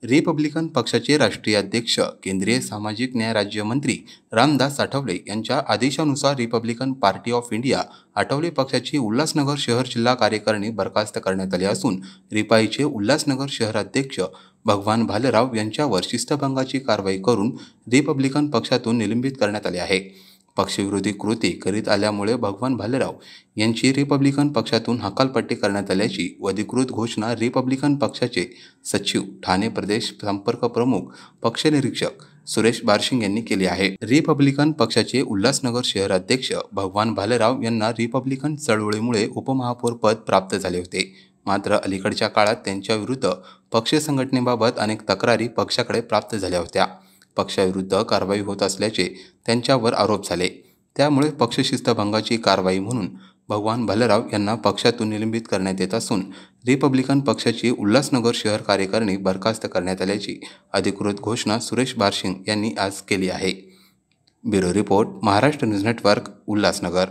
Republican पक्षाचे राष्ट्रीय अध्यक्ष केंद्रीय सामाजिक न्याय राज्यमंत्री रामदास आठवले यांच्या आदेशानुसार Republican party of India Athawale पक्षाची उल्हासनगर शहर जिल्हा कार्यकारिणी बरखास्त करण्यात आली असून रिपाईचे उल्हासनगर शहराध्यक्ष भगवान भालेराव यांच्यावर शिस्तभंगाची कारवाई करून रिपब्लिकन पक्षातून निलंबित करण्यात आले आहे। पक्षविरोधी कृती करीत आल्यामुळे भगवान भालेराव यांची रिपब्लिकन पक्षातून हकालपट्टी करण्यात आल्याची अधिकृत घोषणा रिपब्लिकन पक्षाचे सचिव ठाणे प्रदेश संपर्क प्रमुख पक्ष निरीक्षक सुरेश बारशिंग यांनी केली आहे। रिपब्लिकन पक्षाचे उल्हासनगर शहराध्यक्ष भगवान भालेराव यांना रिपब्लिकन चळवळीमुळे उपमहापौर पद प्राप्त झाले होते। मात्र अलीकडच्या काळात त्यांच्या विरुद्ध पक्ष संघटनेबाबत अनेक तक्रारी पक्षाकडे प्राप्त झाल्या होत्या। पक्षाविरुद्ध कारवाई होत असल्याचे त्यांच्यावर आरोप झाले। त्यामुळे पक्षशिस्तभंगाची कारवाई म्हणून भगवान भालेराव यांना पक्षातून निलंबित करण्यात येत असून रिपब्लिकन पक्षाची उल्हासनगर शहर कार्यकारिणी बरखास्त करण्यात आल्याची अधिकृत घोषणा सुरेश बारशिंग यांनी आज केली आहे। Bureau report, Maharashtra news network, Ulhasnagar.